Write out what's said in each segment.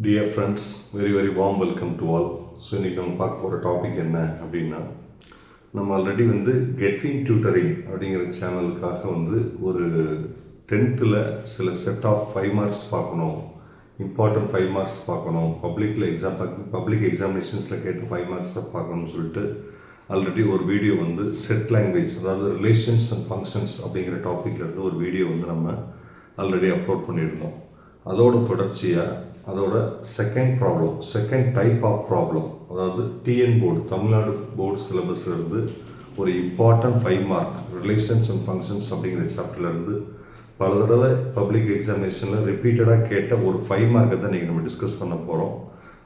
Dear friends, very warm welcome to all. So இன்றைக்கி நம்ம பார்க்க போகிற டாபிக் என்ன அப்படின்னா, நம்ம ஆல்ரெடி Getwin Tutoring அப்படிங்கிற சேனலுக்காக ஒரு 10th சில செட் ஆஃப் 5 மார்க்ஸ் பார்க்கணும், இம்பார்ட்டன்ட் 5 மார்க்ஸ் பார்க்கணும், பப்ளிக் எக்ஸாமினேஷன்ஸில் கேட்ட 5 மார்க்ஸை பார்க்கணும்னு சொல்லிட்டு ஆல்ரெடி ஒரு வீடியோ செட் லாங்குவேஜ், அதாவது ரிலேஷன்ஸ் அண்ட் ஃபங்க்ஷன்ஸ் அப்படிங்கிற டாப்பிக்லேருந்து ஒரு வீடியோ நம்ம ஆல்ரெடி அப்லோட் பண்ணியிருந்தோம். அதோட தொடர்ச்சியாக அதோட செகண்ட் டைப் ஆஃப் ப்ராப்ளம், அதாவது டிஎன் போர்டு, தமிழ்நாடு போர்டு சிலபஸ்லேருந்து ஒரு important 5 mark relations and functions அப்படிங்கிற சாப்டர்லேருந்து பல தடவை பப்ளிக் எக்ஸாமினேஷனில் ரிப்பீட்டடாக கேட்ட ஒரு 5 மார்க்கை தான் இன்றைக்கி நம்ம டிஸ்கஸ் பண்ண போகிறோம்.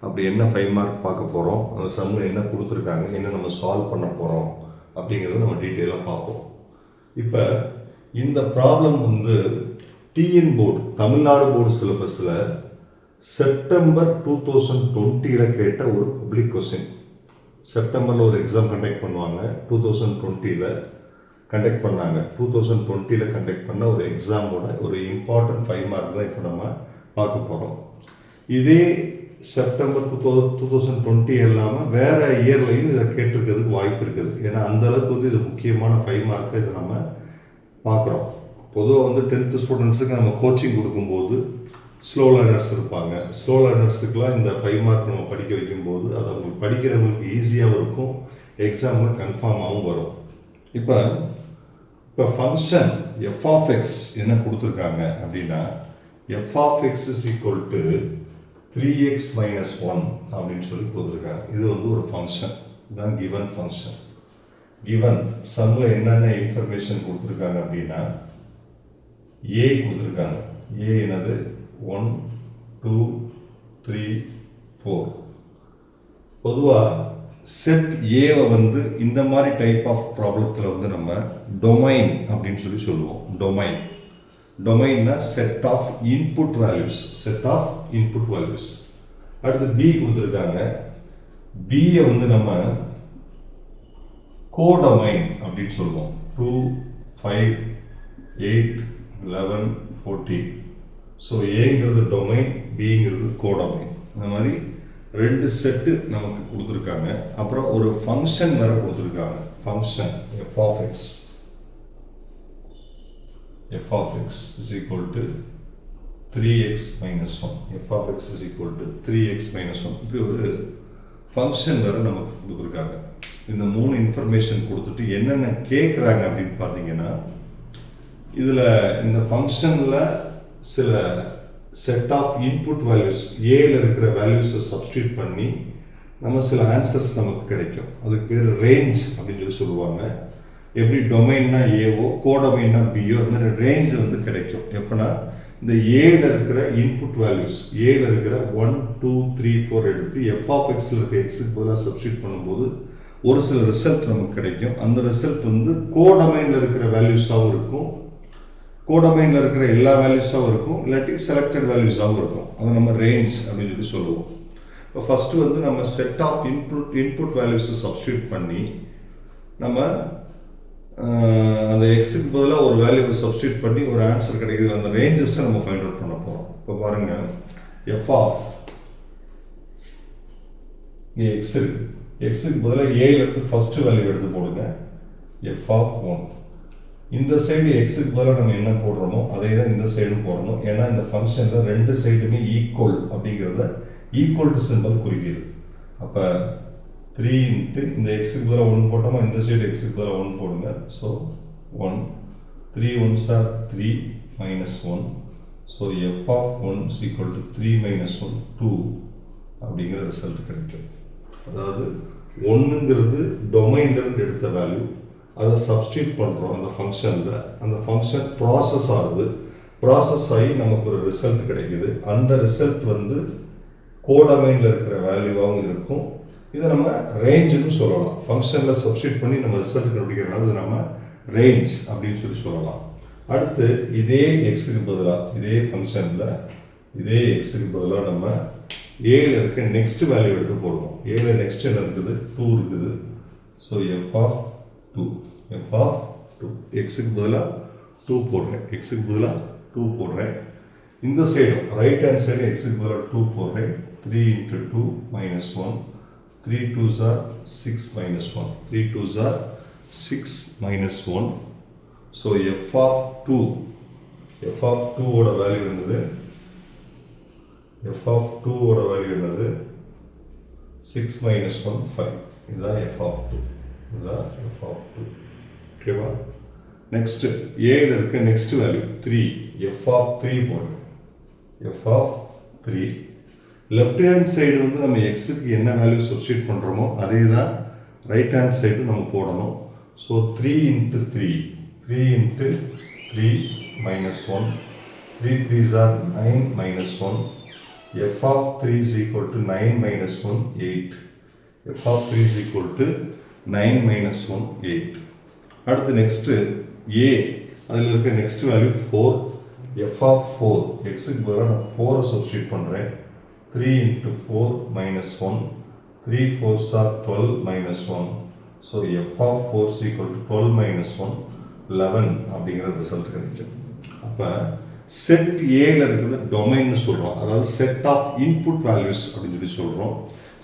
அப்படி என்ன 5 மார்க் பார்க்க போகிறோம், அந்த சம்மில் என்ன கொடுத்துருக்காங்க, என்ன நம்ம சால்வ் பண்ண போகிறோம் அப்படிங்கிறத நம்ம டீட்டெயிலாக பார்ப்போம். இப்போ இந்த problem TN board, Tamil Nadu board சிலபஸில் செப்டம்பர் 2020 கேட்ட ஒரு பப்ளிக் கொஸ்டின். செப்டம்பரில் ஒரு எக்ஸாம் கண்டக்ட் பண்ணுவாங்க, 2020 கண்டக்ட் பண்ணாங்க. 2020 கண்டக்ட் பண்ண ஒரு எக்ஸாமோட ஒரு இம்பார்ட்டன்ட் 5 மார்க் தான் இப்போ நம்ம பார்க்க போகிறோம். இதே செப்டம்பர் 2020 இல்லாமல் வேறு இயர்லையும் இதை கேட்டிருக்கிறதுக்கு வாய்ப்பு இருக்குது. ஏன்னா அந்தளவுக்கு இது முக்கியமான 5 மார்க்கை இதை நம்ம பார்க்குறோம். பொதுவாக 10th ஸ்டூடெண்ட்ஸுக்கு நம்ம கோச்சிங் கொடுக்கும்போது ஸ்லோ லேர்னர்ஸ் இருப்பாங்க. ஸ்லோ லேர்னர்ஸுக்கெலாம் இந்த 5 மார்க் நம்ம படிக்க வைக்கும்போது அது அவங்களுக்கு படிக்கிறவங்களுக்கு ஈஸியாகவும் இருக்கும், எக்ஸாமில் கன்ஃபார்மாகவும் வரும். இப்போ ஃபங்க்ஷன் எஃப் ஆஃப் எக்ஸ் என்ன கொடுத்துருக்காங்க அப்படின்னா, f of x is equal to 3x - 1 அப்படின்னு சொல்லி கொடுத்துருக்காங்க. இது ஒரு ஃபங்க்ஷன் தான், கிவன் ஃபங்க்ஷன். கிவன் சம்மில் என்னென்ன இன்ஃபர்மேஷன் கொடுத்துருக்காங்க அப்படின்னா, ஏ கொடுத்துருக்காங்க. ஏ என்னது 1 2 3 4. பொதுவாக செட் ஏவை இந்த மாதிரி டைப் ஆஃப் ப்ராப்ளத்தில் நம்ம டொமைன் அப்படின்னு சொல்லி சொல்லுவோம். டொமைன்னா செட் ஆஃப் இன்புட் வேல்யூஸ். அடுத்து பி கொடுத்துருக்காங்க. பியை நம்ம கோடொமைன் அப்படின்னு சொல்லுவோம். 2 5 8 11 14. ஸோ ஏங்கிறது டொமைன், பிங்கிறது கோடொமைன். இந்த மாதிரி 2 செட்டு நமக்கு கொடுத்துருக்காங்க. அப்புறம் ஒரு ஃபங்க்ஷன் வேறு கொடுத்துருக்காங்க. Function f of x is equal to 3x - 1. F of x is equal to 3x - 1. இப்படி ஒரு ஃபங்க்ஷன் வேறு நமக்கு கொடுத்துருக்காங்க. இந்த 3 இன்ஃபர்மேஷன் கொடுத்துட்டு என்னென்ன கேட்குறாங்க அப்படின்னு பார்த்தீங்கன்னா, இதில் இந்த ஃபங்க்ஷனில் சில செட் ஆஃப் இன்புட் வேல்யூஸ், ஏல இருக்கிற வேல்யூஸை சப்ஸ்டியூட் பண்ணி நம்ம சில ஆன்சர்ஸ் நமக்கு கிடைக்கும். அதுக்கு பேர் ரேஞ்ச் அப்படின்னு சொல்லுவாங்க. எப்படி டொமைன்னா ஏவோ, கோடொமைன்னா பியோ, அந்த மாதிரி ரேஞ்ச் கிடைக்கும். எப்படின்னா, இந்த ஏல இருக்கிற இன்புட் வேல்யூஸ், ஏல இருக்கிற 1 2 3 4 எடுத்து எஃப் ஆஃப் எக்ஸில் இருக்க எக்ஸுக்கு பதிலாக சப்ஸ்டியூட் பண்ணும்போது ஒரு சில ரிசல்ட் நமக்கு கிடைக்கும். அந்த ரிசல்ட் கோடொமைனில் இருக்கிற வேல்யூஸாகவும் இருக்கும், கோடொமைனில் இருக்கிற எல்லா வேல்யூஸாகவும் இருக்கும், இல்லாட்டி செலக்டட் வேல்யூஸாகவும் இருக்கும். அதை நம்ம ரேஞ்ச் அப்படின்னு சொல்லுவோம். இப்போ ஃபஸ்ட்டு நம்ம செட் ஆஃப் இன்புட் வேல்யூஸை சப்ஸ்டியூட் பண்ணி நம்ம அந்த எக்ஸுக்கு பதிலாக ஒரு வேல்யூவை சப்ஸ்டியூட் பண்ணி ஒரு ஆன்சர் கிடைக்குது. அந்த ரேஞ்சஸை நம்ம ஃபைண்ட் அவுட் பண்ண போகிறோம். இப்போ பாருங்கள், எஃப் ஆஃப் எக்ஸ் இருக்கு. எக்ஸுக்கு பதிலாக ஏலேருந்து ஃபஸ்ட்டு வேல்யூ எடுத்து போடுங்க, எஃப் ஆஃப் 1. இந்த சைடு எக்ஸுக்கு பதிலாக நம்ம என்ன போடுறோமோ அதே தான் இந்த சைடும் போடணும். ஏன்னா இந்த ஃபங்க்ஷனில் 2 சைடுமே ஈக்குவல் அப்படிங்கிறத ஈக்குவல் டு சிம்பிள் குறிக்குது. அப்போ 3 இந்த எக்ஸுக்கு பதிலாக 1 போட்டோமா, இந்த சைடு எக்ஸுக்கு பதிலாக 1 போடுங்க. So 1 3 1s are 3 - 1. So f of 1 is equal to 3 - 1 2 அப்படிங்கிற ரிசல்ட் கிடைக்கும். அதாவது 1ங்கிறது டொமைன்லேருந்து எடுத்த வேல்யூ, அதை சப்ஸ்டியூட் பண்ணுறோம் அந்த ஃபங்க்ஷனில். அந்த ஃபங்க்ஷன் ப்ராசஸ் ஆகி நமக்கு ஒரு ரிசல்ட் கிடைக்குது. அந்த ரிசல்ட் கோடொமைனில் இருக்கிற வேல்யூவாகவும் இருக்கும். இதை நம்ம ரேஞ்சுன்னு சொல்லலாம். ஃபங்க்ஷனில் சப்ஸ்டியூட் பண்ணி நம்ம ரிசல்ட் கண்டுபிடிக்கிறனால இது நம்ம ரேஞ்ச் அப்படின்னு சொல்லலாம். அடுத்து இதே எக்ஸுக்கு பதிலாக, இதே ஃபங்க்ஷனில் இதே எக்ஸுக்கு பதிலாக நம்ம ஏல இருக்க நெக்ஸ்ட் வேல்யூ எடுத்து போடுவோம். ஏல நெக்ஸ்ட் என்ன இருக்குது, 2 இருக்குது. ஸோ எஃப் ஆஃப் 2 எக்ஸுக்கு பதிலாக 2 போடுறேன். இந்த சைடும் ரைட் ஹேண்ட் சைடு எக்ஸுக்கு பதிலாக 2 போடுறேன். 3 into 2 minus 1. 3 2s are 6 minus 1. 3 2s are 6 minus 1. So f of 2 ஓட வேல்யூ என்னது? f of 2 ஓட வேல்யூ என்னது? 6 minus 1 5. இதுதான் f of 2. இதுதான் f of 2. ஓகேவா? நெக்ஸ்ட் ஏல இருக்க நெக்ஸ்ட் வேல்யூ 3. f of 3 போடுறேன். f of 3 left hand side வந்து நம்ம எக்ஸுக்கு என்ன வேல்யூ சப்ஸ்டியூட் பண்ணுறோமோ அதே தான் ரைட் ஹேண்ட் சைடு நம்ம போடணும். So 3 into 3 into 3 minus 1. 3 3s are 9 minus 1. f of 3 is equal to 9 minus 1 8. f of 3 is equal to 9 minus 1 8. அடுத்து நெக்ஸ்ட் a அதில் இருக்க நெக்ஸ்ட் வேல்யூ 4. f of 4 xக்கு பதிலாக நான் 4 சப்ஸ்டியூட் பண்ணுறேன். 3 into 4 minus 1. 3 4s are 12 minus 1. So f of 4 is equal to 12 minus 1 11 அப்படிங்கிற result கிடைக்கும். அப்போ set ஏல இருக்கிறது டொமைன்னு சொல்கிறோம். அதாவது செட் ஆஃப் இன்புட் வேல்யூஸ் அப்படின்னு சொல்கிறோம்.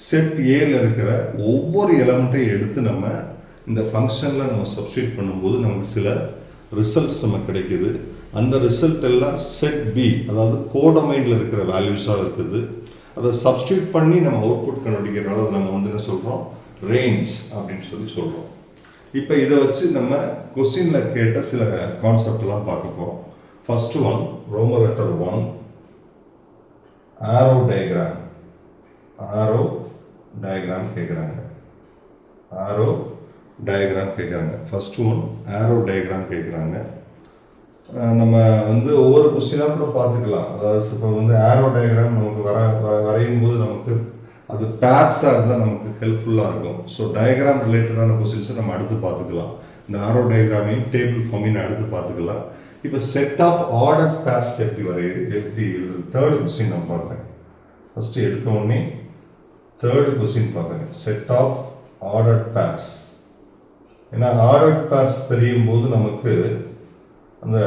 செட் ஏல இருக்கிற ஒவ்வொரு எலமெண்ட்டையும் எடுத்து நம்ம இந்த ஃபங்க்ஷனில் நம்ம சப்ஸ்டியூட் பண்ணும்போது நமக்கு சில ரிசல்ட்ஸ் நமக்கு கிடைக்குது. அந்த ரிசல்ட் எல்லாம் செட் பி, அதாவது கோடொமைனில் இருக்கிற வேல்யூஸாக இருக்குது. அதை சப்ஸ்டியூட் பண்ணி நம்ம அவுட்புட் கண்டுபிடிக்கிறனால நம்ம வந்து என்ன சொல்கிறோம்? ரேஞ்ச் அப்படின்னு சொல்கிறோம். இப்போ இதை வச்சு நம்ம கொஸ்டினில் கேட்ட சில கான்செப்ட்லாம் பார்க்க போகிறோம். First one, Roman letter 1, arrow diagram கேட்குறாங்க. ஃபர்ஸ்ட் ஒன் ஆரோ டயக்ராம் கேட்குறாங்க. நம்ம வந்து ஒவ்வொரு கொஸ்டினாக கூட பார்த்துக்கலாம். அதாவது இப்போ வந்து ஆரோ டயக்ராம் நமக்கு வரையும் போது நமக்கு அது பேர்ஸாக இருந்தால் நமக்கு ஹெல்ப்ஃபுல்லாக இருக்கும். ஸோ டயக்ராம் ரிலேட்டடான கொஸ்டின்ஸை நம்ம அடுத்து பார்த்துக்கலாம். இந்த ஆரோ டயக்ராமையும் டேபிள் ஃபார்மையும் அடுத்து பார்த்துக்கலாம். இப்போ செட் ஆஃப் ஆர்டர் பேர்ஸ் எப்படி எழுதுறது? தேர்டு கொஸ்டின் நான் பார்க்குறேன். ஃபஸ்ட்டு எடுத்த உடனே தேர்டு கொஸ்டின் பார்க்குறேன். Set of order pairs. ஏன்னா ஆர்டர் பேர்ஸ் தெரியும் போது நமக்கு அந்த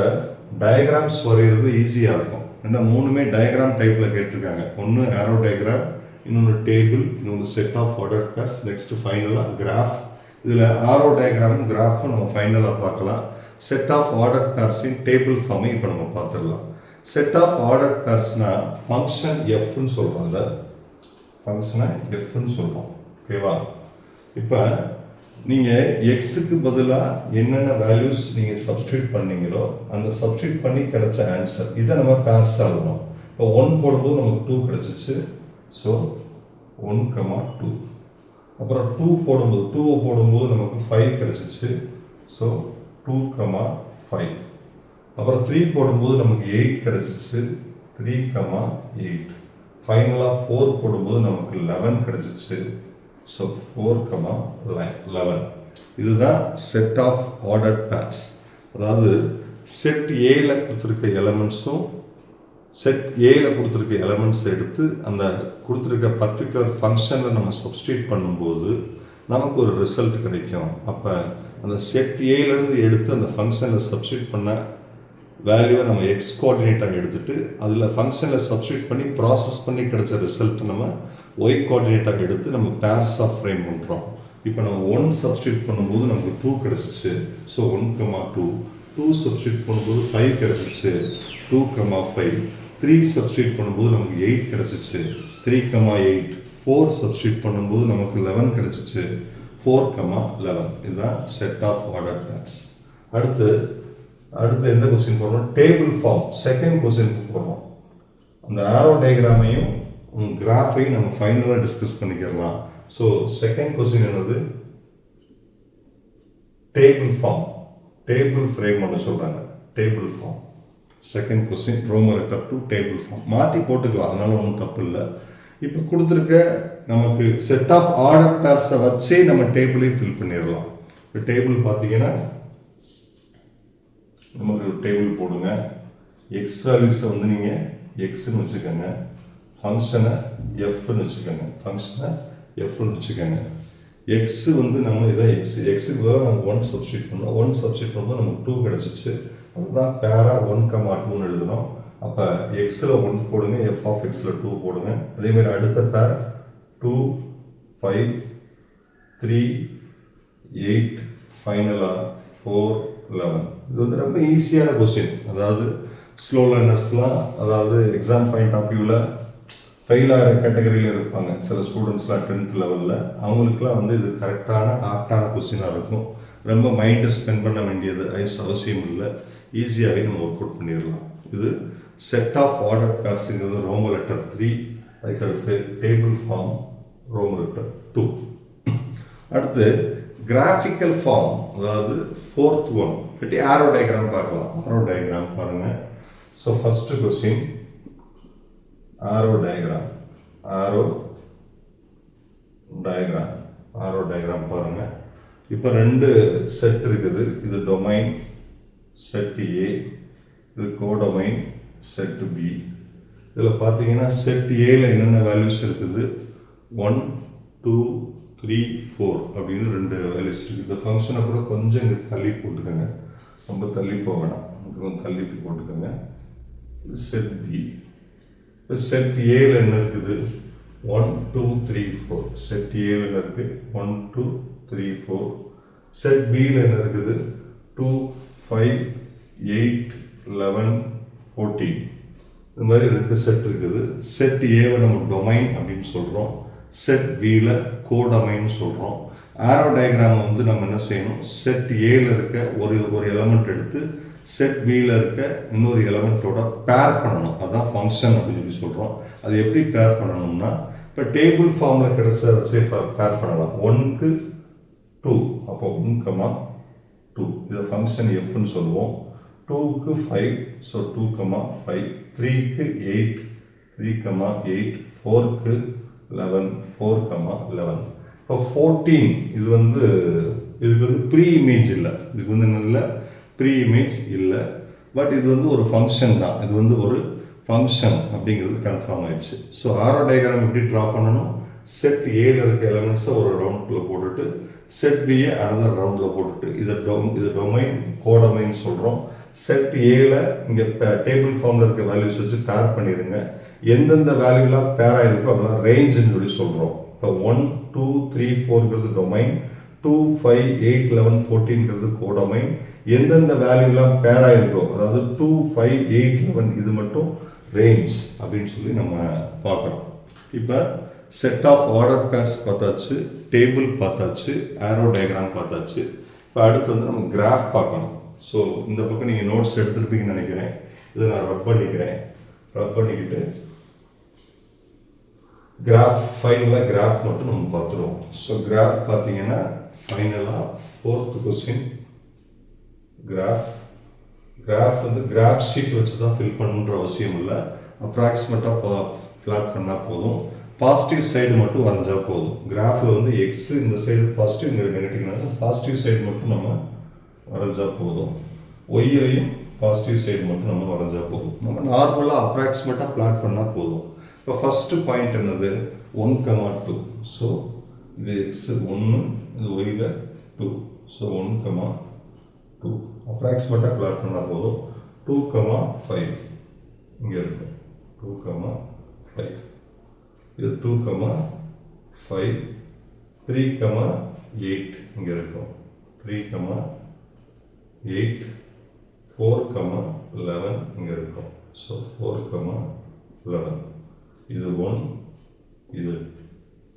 டயக்ராம்ஸ் வரைகிறது ஈஸியாக இருக்கும். ஏன்னா மூணுமே டயக்ராம் டைப்பில் கேட்டிருக்காங்க. ஒன்று ஆரோ டயக்ராம், இன்னொன்று டேபிள், இன்னொன்று set of order pairs, next ஃபைனலாக கிராஃப். இதில் ஆரோ டயக்ராமும் கிராஃபும் நம்ம ஃபைனலாக பார்க்கலாம். செட் ஆஃப் ஆர்டர் பேர்ஸின் டேபிள் ஃபார்மை இப்போ நம்ம பார்த்துடலாம். செட் ஆஃப் ஆர்டர் பேர்ஸ்னால் ஃபங்க்ஷன் எஃப்னு சொல்கிறோம். அந்த ஃபங்க்ஷனை எஃப்னு சொல்கிறோம். ஓகேவா? இப்போ நீங்கள் எக்ஸுக்கு பதிலாக என்னென்ன வேல்யூஸ் நீங்கள் சப்ஸ்டியூட் பண்ணீங்களோ அந்த சப்ஸ்டியூட் பண்ணி கிடைச்ச ஆன்சர் இதை நம்ம பேர்ஸ் எழுதணும். இப்போ 1 போடும்போது நமக்கு 2 கிடச்சிச்சு. ஸோ 1, 2. அப்புறம் 2 போடும்போது நமக்கு 5 கிடச்சிச்சு. ஸோ 2, 5. அப்புறம் 3 போடும்போது நமக்கு 8 கிடச்சிச்சு. 3, 8. ஃபைனலாக 4 போடும்போது நமக்கு 11 கிடச்சிச்சு. ஸோ 4, 11. இதுதான் செட் ஆஃப் ஆர்டர் பேர்ஸ். அதாவது செட் ஏல கொடுத்துருக்க எலமெண்ட்ஸும் செட் ஏல கொடுத்துருக்க எலமெண்ட்ஸ் எடுத்து அந்த கொடுத்துருக்க பர்டிகுலர் ஃபங்க்ஷனில் நம்ம சப்ஸ்டியூட் பண்ணும்போது நமக்கு ஒரு ரிசல்ட் கிடைக்கும். அப்போ அந்த செட் ஏலேருந்து எடுத்து அந்த ஃபங்க்ஷனில் சப்ஸ்டியூட் பண்ண வேல்யூவை நம்ம எக்ஸ் கோஆர்டினேட்டாக எடுத்துகிட்டு அதில் ஃபங்க்ஷனில் சப்ஸ்டியூட் பண்ணி ப்ராசஸ் பண்ணி கிடைச்ச ரிசல்ட் நம்ம ஒய் கோஆர்டினேட்டாக எடுத்து நம்ம பேர்ஸ் ஆஃப் ஃப்ரேம் பண்ணுறோம். இப்போ நம்ம 1 சப்ஸ்டியூட் பண்ணும்போது நமக்கு 2 கிடச்சிச்சு. ஸோ 1, 2. 2 சப்ஸ்டியூட் பண்ணும்போது 5 கிடச்சிச்சு. 2, 5. 3 சப்ஸ்டியூட் பண்ணும்போது நமக்கு 8 கிடச்சிச்சு. 3, 8. 4 சப்ஸ்டியூட் பண்ணும்போது நமக்கு 11 கிடச்சிச்சு. 4, 11. இதுதான் செட் ஆஃப் ஆர்டர் பேர்ஸ். அடுத்து எந்த கொஸ்டின் போடுறோம்? Table form. செகண்ட் கொஸ்டின் போடுறோம். அந்த ஆரோ டயக்ராமையும் கிராஃபையும் நம்ம ஃபைனலாக டிஸ்கஸ் பண்ணிக்கலாம். ஸோ செகண்ட் கொஸ்டின் என்னது? Table form. டேபிள் ஃப்ரேம் ஒன்று சொல்கிறாங்க. Table form. Second question Roman letter 2 table form. மாற்றி போட்டுக்கலாம், அதனால ஒன்றும் தப்பு இல்லை. இப்போ கொடுத்துருக்க நமக்கு செட் ஆஃப் ஆர்டர் பேர்ஸை வச்சே நம்ம டேபிளையும் ஃபில் பண்ணிடலாம். இப்போ டேபிள் பார்த்தீங்கன்னா நமக்கு டேபிள் போடுங்க. எக்ஸ் வேல்யூஸை வந்து நீங்கள் எக்ஸ்ன்னு வச்சுக்கோங்க. ஃபங்க்ஷனை எஃப்னு வச்சுக்கோங்க. எக்ஸ் வந்து நம்ம இதான் எக்ஸுக்கு பதிலாக நம்ம 1 சப்ஸ்டியூட் பண்ணோம். 1 சப்ஸ்டியூட் பண்ணும்போது நமக்கு 2 கிடச்சிச்சு. அதுதான் பேரா 1, 2ன்னு எழுதணும். அப்போ எக்ஸில் 1 போடுங்க, எஃப் ஆஃப் எக்ஸில் 2 போடுங்க. அதேமாதிரி அடுத்த பேர் 2 5 3 8 ஃபைனலாக 4 11. இது வந்து ரொம்ப ஈஸியான கொஸ்டின். அதாவது ஸ்லோ லேர்னர்ஸ்லாம், அதாவது எக்ஸாம் பாயிண்ட் ஆஃப் வியூவில் ஃபெயில் ஆகிற கேட்டகரியில் இருப்பாங்க சில ஸ்டூடெண்ட்ஸ்லாம் 10th லெவலில். அவங்களுக்குலாம் வந்து இது கரெக்டான ஆப்டான கொஸ்டினாக இருக்கும். ரொம்ப மைண்டை ஸ்பெண்ட் பண்ண வேண்டியது அவசியம் இல்லை. ஈஸியாகவே நம்ம ஒர்க் அவுட் பண்ணிடலாம். இது செட் ஆஃப் ஆர்டர் பேர்ஸுங்கிறது ரோமன் லெட்டர் 3, அதுக்கடுத்து டேபிள் ஃபார்ம் ரோமன் லெட்டர் 2. அடுத்து கிராஃபிக்கல் ஃபார்ம், அதாவது 4th ஒன் பற்றி ஆரோ டயக்ராம் பார்க்கலாம். ஆரோ டயக்ராம் பாருங்கள். So first question arrow diagram. Arrow diagram பாருங்கள். இப்போ 2 செட் இருக்குது. இது டொமைன் செட் ஏ, இது கோடொமைன் செட் பி. இதில் பார்த்தீங்கன்னா செட் ஏல என்னென்ன வேல்யூஸ் இருக்குது, 1 2 3 4 அப்படின்னு 2 வேல்யூஸ் இருக்குது. இந்த ஃபங்க்ஷனை கூட கொஞ்சம் இங்கே தள்ளி போட்டுக்கோங்க, ரொம்ப தள்ளி போக வேணாம், கொஞ்சம் தள்ளி போட்டுக்கோங்க. இது செட் பி. இப்போ செட் ஏல என்ன இருக்குது, 1 2 3 4. செட் ஏல என்ன இருக்குது, 1 2 3 4. செட் பியில் என்ன இருக்குது, 2 5 8 11 14. இது மாதிரி 2 செட் இருக்குது. செட் ஏவை நம்ம டொமைன் அப்படின்னு சொல்கிறோம், செட் பியில் கோடொமைன் சொல்கிறோம். ஆரோ டயக்ராம் வந்து நம்ம என்ன செய்யணும், செட் ஏல இருக்க ஒரு எலமெண்ட் எடுத்து செட் பியில் இருக்க இன்னொரு எலமெண்ட்டோட பேர் பண்ணணும். அதுதான் ஃபங்க்ஷன் அப்படின்னு சொல்லி சொல்கிறோம். அது எப்படி பேர் பண்ணணும்னா, இப்போ டேபிள் ஃபார்மில் கிடைச்ச வச்சு பேர் பண்ணலாம். 1க்கு 2, அப்போ 1, 2. இதை ஃபங்க்ஷன் எஃப்னு சொல்லுவோம். 2க்கு 5, ஸோ 2, 5. 3க்கு 8, 3, 8. 4க்கு 11, 4, 11. இப்போ 14 இதுக்கு வந்து ப்ரீ இமேஜ் இல்லை, இதுக்கு வந்து நல்ல ப்ரீ இமேஜ் இல்லை. பட் இது வந்து ஒரு ஃபங்க்ஷன் தான், இது வந்து ஒரு ஃபங்க்ஷன் அப்படிங்கிறது கன்ஃபார்ம் ஆயிடுச்சு. ஸோ ஆரோ டயக்ராம் எப்படி ட்ரா பண்ணணும், செட் ஏல இருக்க எலமெண்ட்ஸை ஒரு ரவுண்டுக்குள்ளே போட்டுட்டு செட் பியை அனதர் ரவுண்டில் போட்டுட்டு இது டொமைன் கோடொமைன் சொல்கிறோம். செட் ஏல இங்கே டேபிள் ஃபார்மில் இருக்க வேல்யூஸ் வச்சு பேர் பண்ணிடுங்க. எந்தெந்த வேல்யூலாம் பேர் ஆகிருக்கோ அதெல்லாம் ரேஞ்சுன்னு சொல்லி சொல்கிறோம். இப்போ 1 2 3 4ங்கிறது டொமைன், 2 5 8 11 14ங்கிறது கோடொமைன். எந்தெந்த வேல்யூலாம் பேர் ஆகிருக்கோ, அதாவது 2 5 8 11 இது மட்டும் ரேஞ்ச் அப்படின்னு சொல்லி நம்ம பார்க்குறோம். இப்போ செட் ஆஃப் ஆர்டர் பேர்ஸ் பார்த்தாச்சு, டேபிள் பார்த்தாச்சு, ஆரோ டயக்ராம் பார்த்தாச்சு. இப்போ அடுத்து வந்து நம்ம கிராஃப் பார்க்கணும். ஸோ இந்த பக்கம் நீங்கள் நோட்ஸ் எடுத்துருப்பீங்கன்னு நினைக்கிறேன். இதை நான் ரப் பண்ணிக்கிட்டு கிராஃப், ஃபைனலாக கிராஃப் மட்டும் நம்ம பார்த்துருவோம். ஸோ கிராஃப் பார்த்தீங்கன்னா ஃபைனலாக 4th கொஸ்டின் கிராஃப் வந்து கிராஃப் ஷீட் வச்சு தான் ஃபில் பண்ணுன்ற அவசியம் இல்லை. அப்ராக்சிமேட்டாக பிளாட் பண்ணால் போதும். பாசிட்டிவ் சைடு மட்டும் வரைஞ்சா போதும். கிராஃபில் வந்து எக்ஸ் இந்த சைடு பாசிட்டிவ், இங்கே நெகட்டிவ்னால பாசிட்டிவ் சைடு மட்டும் நம்ம வரைஞ்சா போதும். ஒய்யிலையும் பாசிட்டிவ் சைடு மட்டும் நம்ம வரைஞ்சா போதும். நம்ம நார்மலாக அப்ராக்சிமேட்டாக பிளாட் பண்ணால் போதும். இப்போ ஃபஸ்ட்டு பாயிண்ட் என்னது, 1, 2. ஸோ இது எக்ஸ் 1, இது ஒய்யில் 2. ஸோ 1, 2 அப்ராக்சிமேட்டாக பிளாட் பண்ணால் போதும். 2, 5 இங்கே இருக்கும். 2, 5. இது 2, 5. 3, 8 இங்கே இருக்கும். 3, 8. 4, 11 இங்கே இருக்கும். ஸோ 4, 11. இது 1, இது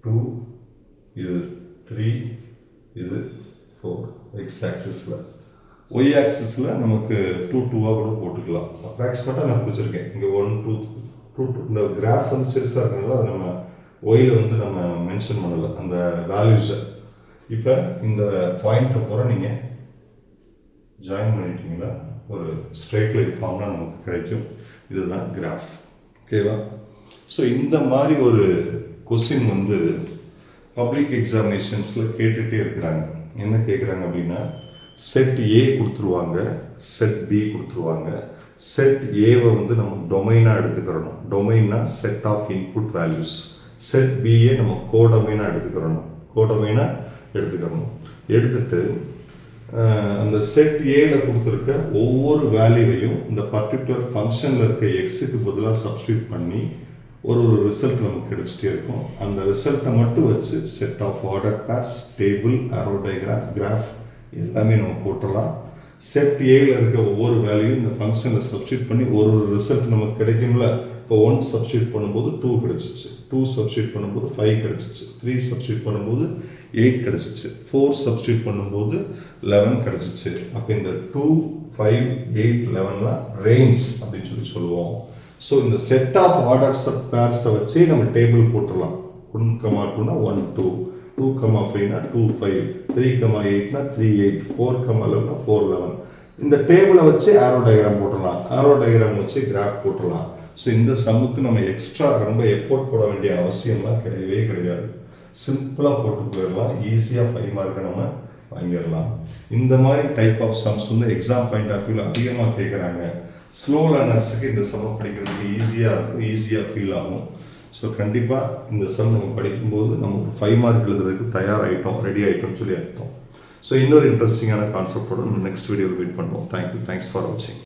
2, இது 3, இது 4. எக்ஸ் ஆக்சிஸில். ஒய் ஆக்சிஸில் நமக்கு 2 2 கூட போட்டுக்கலாம். அப்ராக்சிமேட்டாக நான் பிடிச்சிருக்கேன். இங்கே 1 2 2 இந்த கிராஃப் வந்து சிறுசாக இருக்கிறதுனால அதை நம்ம ஒயில் வந்து நம்ம மென்ஷன் பண்ணலை அந்த வேல்யூஸை. இப்போ இந்த பாயிண்ட்டை பூரா நீங்கள் ஜாயின் பண்ணிட்டீங்களா, ஒரு ஸ்ட்ரெயிட் லைன் ஃபார்ம்லாம் நமக்கு கிடைக்கும். இதுதான் கிராஃப். ஓகேவா? ஸோ இந்த மாதிரி ஒரு கொஸ்டின் வந்து பப்ளிக் எக்ஸாமினேஷன்ஸில் கேட்டுகிட்டே இருக்கிறாங்க. என்ன கேட்குறாங்க அப்படின்னா, செட் ஏ கொடுத்துருவாங்க, செட் பி கொடுத்துருவாங்க. செட் ஏவை வந்து நம்ம டொமைனாக எடுத்துக்கிறணும். டொமைன்னா set of input values. Set பியை நம்ம கோடொமைனாக எடுத்துக்கிறணும். எடுத்துட்டு அந்த செட் ஏல கொடுத்துருக்க ஒவ்வொரு வேல்யூவையும் இந்த பர்டிகுலர் ஃபங்க்ஷனில் இருக்க எக்ஸுக்கு பதிலாக சப்ஸ்டியூட் பண்ணி ஒரு ரிசல்ட் நமக்கு கிடைச்சிட்டே இருக்கும். அந்த ரிசல்ட்டை மட்டும் வச்சு set of order pairs, table, arrow diagram, graph எல்லாமே நம்ம போட்டலாம். செட் ஏல இருக்க ஒவ்வொரு வேல்யூ இந்த ஃபங்க்ஷனில் சப்ஸ்டியூட் பண்ணி ஒரு ரிசல்ட் நமக்கு கிடைக்கும்ல. இப்போ 1 சப்ஸ்டியூட் பண்ணும்போது 2 கிடச்சிச்சு, 2 சப்ஸ்டியூட் பண்ணும்போது 5 கிடச்சிச்சு, 3 சப்ஸ்டியூட் பண்ணும்போது 8 கிடச்சிச்சு, 4 சப்ஸ்டியூட் பண்ணும்போது 11 கிடச்சிச்சு. அப்போ இந்த 2, 5, 8, 11லாம் ரேஞ்ச் அப்படின்னு சொல்லுவோம். ஸோ இந்த செட் ஆஃப் ஆர்டர்ஸ் பேர்ஸை வச்சு நம்ம டேபிள் போட்டுடலாம். 1,2னா 1, 2, 2,5னா 2, 5, 3,8னா 3, 8, 4,11னா 4, 11. இந்த டேபிளை வச்சு ஆரோ டயக்ராம் போட்டுடலாம். ஆரோ டயக்ராம் வச்சு கிராஃப் போட்டுடலாம். ஸோ இந்த சம்முக்கு நம்ம எக்ஸ்ட்ரா ரொம்ப எஃபோர்ட் போட வேண்டிய அவசியம்லாம் கிடையவே கிடையாது. சிம்பிளாக போட்டு போயிடலாம். ஈஸியாக 5 மார்க்கை நம்ம வாங்கிடலாம். இந்த மாதிரி டைப் ஆஃப் சம்ஸ் வந்து எக்ஸாம் பாயிண்ட் ஆஃப் வியூவில் அதிகமாக கேட்குறாங்க. ஸ்லோ லேர்னர்ஸுக்கு இந்த சம்மை படிக்கிறதுக்கு ஈஸியாக இருக்கும், ஈஸியாக ஃபீல் ஆகும். ஸோ கண்டிப்பாக இந்த சம் நம்ம படிக்கும்போது நம்ம ஒரு 5 மார்க் எழுதுறதுக்கு தயாராகிட்டோம், ரெடி ஆகிட்டோம்னு சொல்லி அர்த்தம். ஸோ இன்னொரு இன்ட்ரெஸ்டிங்கான கான்செப்டோட நம்ம நெக்ஸ்ட் வீடியோவில் வெயிட் பண்ணுவோம். தேங்க்யூ, தேங்க்ஸ் ஃபார் வாட்சிங்.